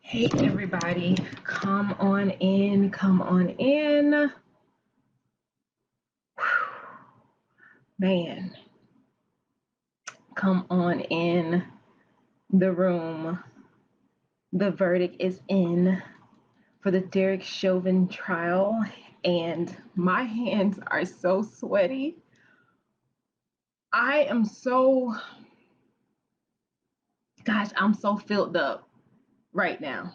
Hey everybody, come on in, come on in. Whew. Man, come on in the room. The verdict is in for the Derek Chauvin trial, and my hands are so sweaty. I am so, I'm so filled up right now.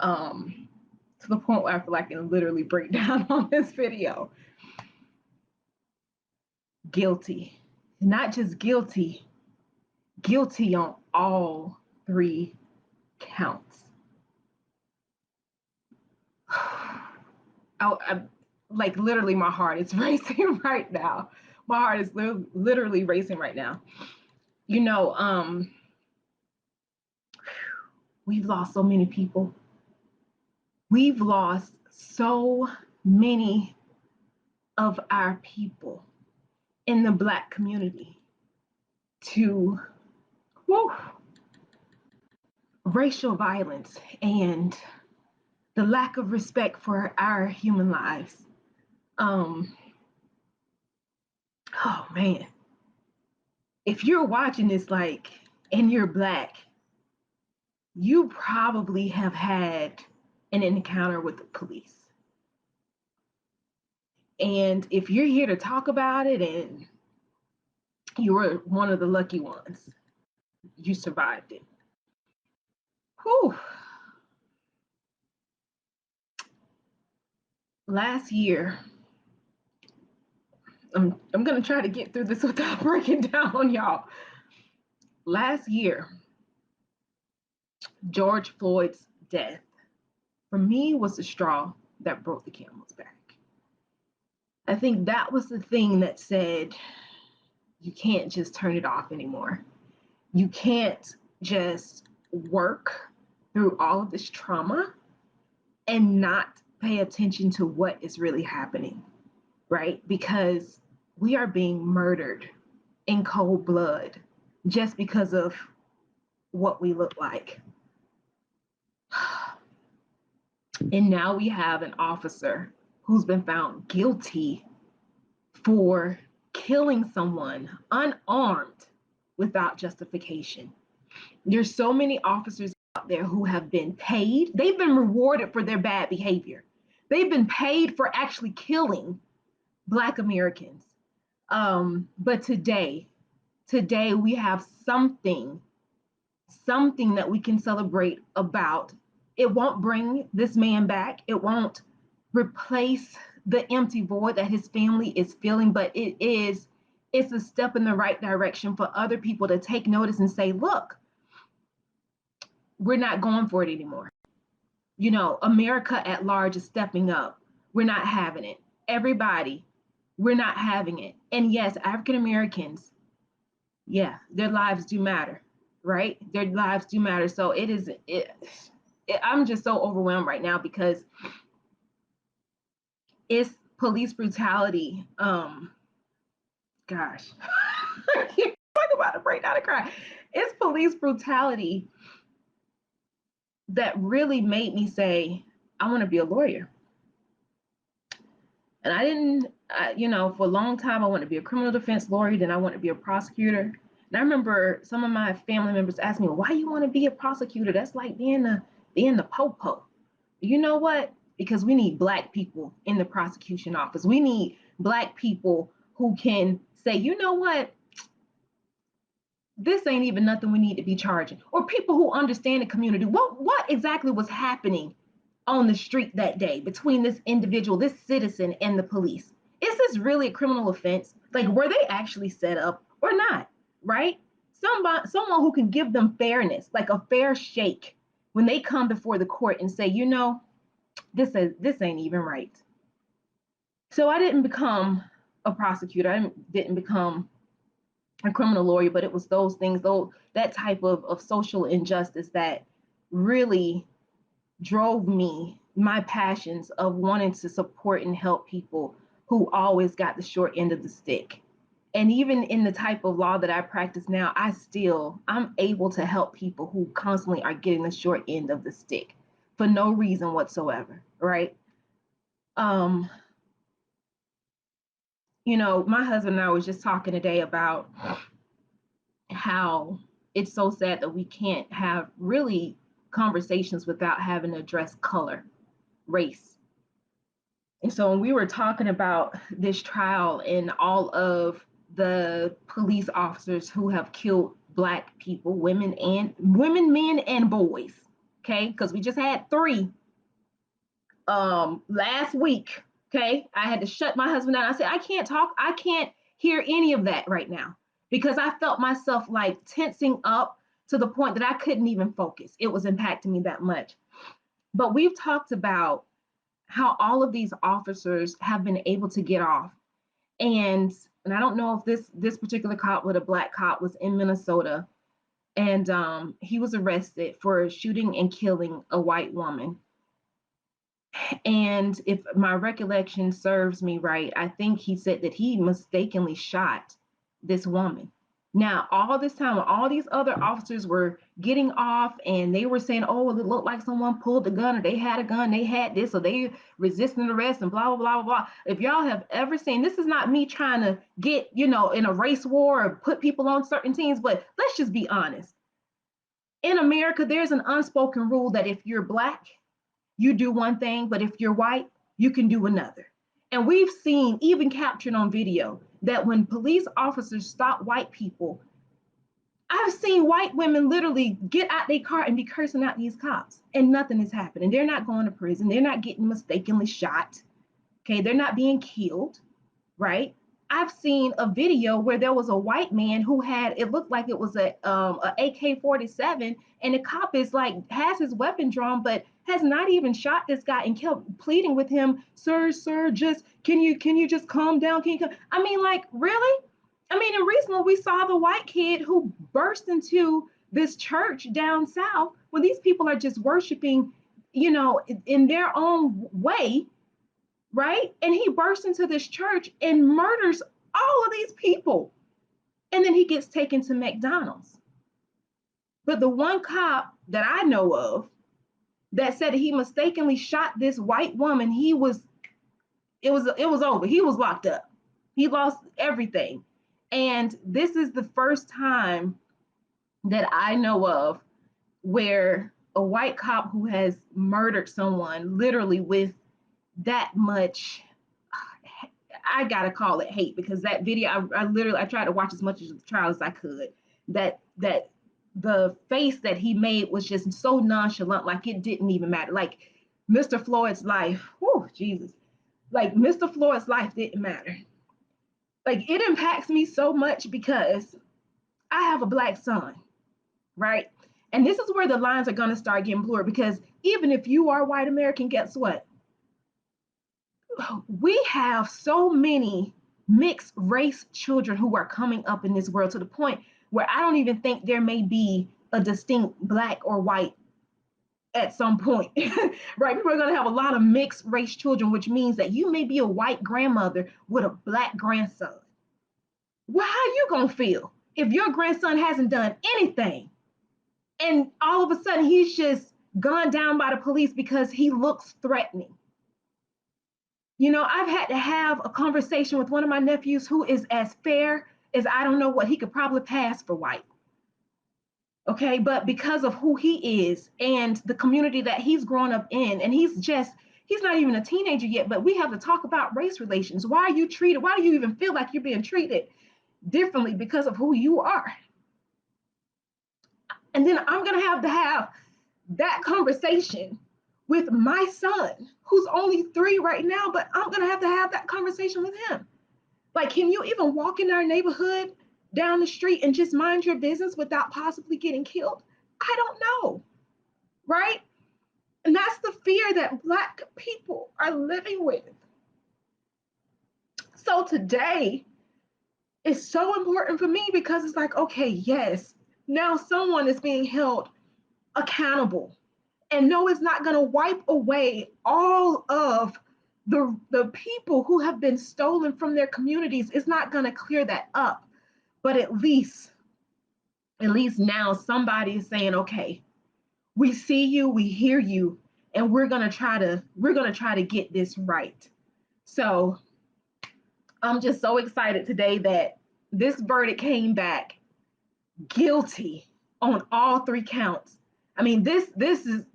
To the point where I feel like I can literally break down on this video. Guilty. Not just guilty, guilty on all three counts. Like literally my heart is racing right now. My heart is literally racing right now. You know, we've lost so many people. We've lost so many of our people in the Black community to racial violence and the lack of respect for our human lives. Oh man, if you're watching this and you're Black, you probably have had an encounter with the police. And if you're here to talk about it and you were one of the lucky ones, you survived it. Whew. Last year, I'm gonna try to get through this without breaking down on y'all. Last year, George Floyd's death, for me, was the straw that broke the camel's back. I think that was the thing that said, you can't just turn it off anymore. You can't just work through all of this trauma and not pay attention to what is really happening, right? Because we are being murdered in cold blood just because of what we look like. And now we have an officer who's been found guilty for killing someone unarmed without justification. There's so many officers out there who have been paid. They've been rewarded for their bad behavior. They've been paid for actually killing Black Americans. But today we have something that we can celebrate about. It won't bring this man back. It won't replace the empty void that his family is feeling, but it's a step in the right direction for other people to take notice and say, look, we're not going for it anymore. You know, America at large is stepping up. We're not having it. Everybody, we're not having it. And yes, African Americans, yeah, their lives do matter, right? Their lives do matter. So I'm just so overwhelmed right now because it's police brutality. Gosh, I can't talk about it, break down and cry. It's police brutality that really made me say, I want to be a lawyer. And I didn't, for a long time, I wanted to be a criminal defense lawyer. Then I wanted to be a prosecutor. And I remember some of my family members asked me, why you want to be a prosecutor? That's like being the po-po. You know what? Because we need Black people in the prosecution office. We need Black people who can say, you know what? This ain't even nothing we need to be charging. Or people who understand the community. What exactly was happening on the street that day between this individual, this citizen, and the police? Is this really a criminal offense? Like, were they actually set up or not? Right? Someone who can give them fairness, like a fair shake when they come before the court and say, this ain't even right. So I didn't become a prosecutor. I didn't become a criminal lawyer, but it was those things, that type of social injustice that really drove me, my passions of wanting to support and help people who always got the short end of the stick. And even in the type of law that I practice now, I'm able to help people who constantly are getting the short end of the stick for no reason whatsoever, right? Um, my husband and I was just talking today about how it's so sad that we can't have really conversations without having to address color, race. And so when we were talking about this trial and all of the police officers who have killed Black people, women, men and boys, okay, because we just had 3 last week. Okay, I had to shut my husband down. I said, I can't talk, I can't hear any of that right now, because I felt myself like tensing up to the point that I couldn't even focus. It was impacting me that much. But we've talked about how all of these officers have been able to get off. And I don't know if this particular cop, with a Black cop, was in Minnesota, and he was arrested for shooting and killing a white woman. And if my recollection serves me right, I think he said that he mistakenly shot this woman. Now, all this time, all these other officers were getting off and they were saying, oh, it looked like someone pulled the gun, or they had a gun, they had this, or they resisting arrest, and blah, blah, blah, blah. If y'all have ever seen, this is not me trying to get, in a race war or put people on certain teams, but let's just be honest. In America, there's an unspoken rule that if you're Black, you do one thing, but if you're white, you can do another. And we've seen, even captured on video, that when police officers stop white people, I've seen white women literally get out their car and be cursing out these cops, and nothing is happening. They're not going to prison. They're not getting mistakenly shot. Okay, they're not being killed, right? I've seen a video where there was a white man who had, it looked like it was a AK-47, and the cop is like, has his weapon drawn, but has not even shot this guy, and kept pleading with him, sir, just can you just calm down? Can you come? I mean, like, really? I mean, and recently we saw the white kid who burst into this church down south when these people are just worshiping, in their own way, right? And he bursts into this church and murders all of these people. And then he gets taken to McDonald's. But the one cop that I know of that said he mistakenly shot this white woman, it was over. He was locked up. He lost everything. And this is the first time that I know of where a white cop who has murdered someone literally with that much, I gotta call it hate, because that video, I tried to watch as much of the trial as I could. That the face that he made was just so nonchalant, like it didn't even matter. Like Mr. Floyd's life, whew, Jesus, like Mr. Floyd's life didn't matter. Like, it impacts me so much because I have a Black son, right? And this is where the lines are gonna start getting blurred, because even if you are white American, guess what? We have so many mixed race children who are coming up in this world, to the point where I don't even think there may be a distinct Black or white at some point, right? People are going to have a lot of mixed race children, which means that you may be a white grandmother with a Black grandson. Well, how are you going to feel if your grandson hasn't done anything and all of a sudden he's just gone down by the police because he looks threatening? I've had to have a conversation with one of my nephews who is as fair as, I don't know what, he could probably pass for white. Okay, but because of who he is and the community that he's grown up in, and he's not even a teenager yet, but we have to talk about race relations. Why do you even feel like you're being treated differently because of who you are? And then I'm going to have that conversation with my son, who's only 3 right now, but I'm going to have that conversation with him. Like, can you even walk in our neighborhood down the street and just mind your business without possibly getting killed? I don't know, right? And that's the fear that Black people are living with. So today is so important for me, because it's like, okay, yes, now someone is being held accountable. And no, it's not going to wipe away all of the people who have been stolen from their communities is not going to clear that up. But at least now somebody is saying, okay, we see you, we hear you, and we're going to try to get this right. So I'm just so excited today that this verdict came back guilty on all three counts. I mean, this day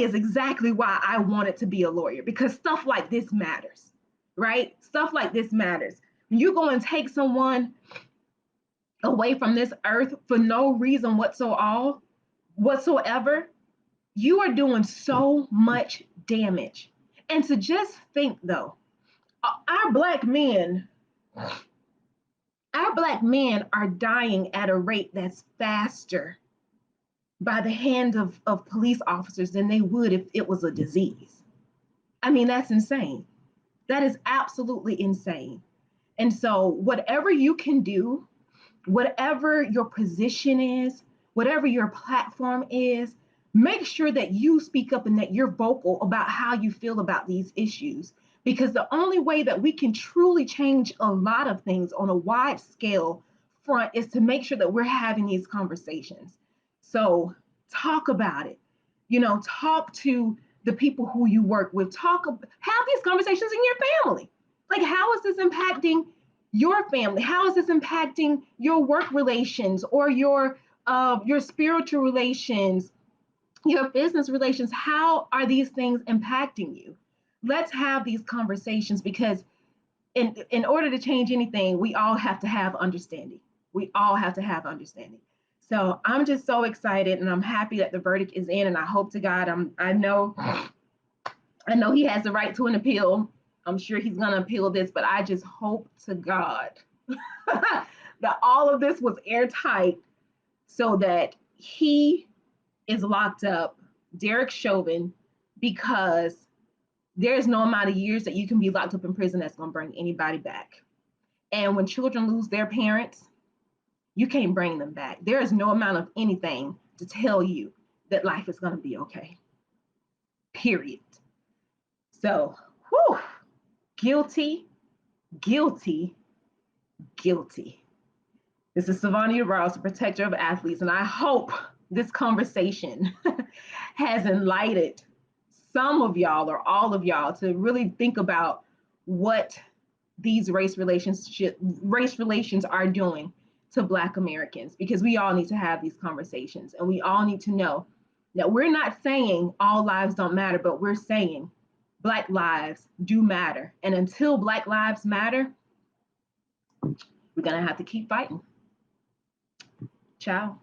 is exactly why I wanted to be a lawyer, because stuff like this matters, right? Stuff like this matters. When you go and take someone away from this earth for no reason whatsoever, you are doing so much damage. And to just think though, our black men, our black men are dying at a rate that's faster by the hand of police officers than they would if it was a disease. I mean, that's insane. That is absolutely insane. And so, whatever you can do, whatever your position is, whatever your platform is, make sure that you speak up and that you're vocal about how you feel about these issues. Because the only way that we can truly change a lot of things on a wide scale front is to make sure that we're having these conversations. So talk about it. Talk to the people who you work with. Have these conversations in your family. Like, how is this impacting your family? How is this impacting your work relations or your spiritual relations, your business relations? How are these things impacting you? Let's have these conversations, because in order to change anything, we all have to have understanding. We all have to have understanding. So I'm just so excited, and I'm happy that the verdict is in, and I hope to God, I know he has the right to an appeal. I'm sure he's going to appeal this, but I just hope to God that all of this was airtight so that he is locked up, Derek Chauvin, because there's no amount of years that you can be locked up in prison that's going to bring anybody back. And when children lose their parents, you can't bring them back. There is no amount of anything to tell you that life is going to be okay. Period. So, whew, guilty, guilty, guilty. This is Savania Ross, the protector of athletes, and I hope this conversation has enlightened some of y'all or all of y'all to really think about what these race relations are doing to Black Americans, because we all need to have these conversations, and we all need to know that we're not saying all lives don't matter, but we're saying Black lives do matter. And until Black lives matter, we're going to have to keep fighting. Ciao.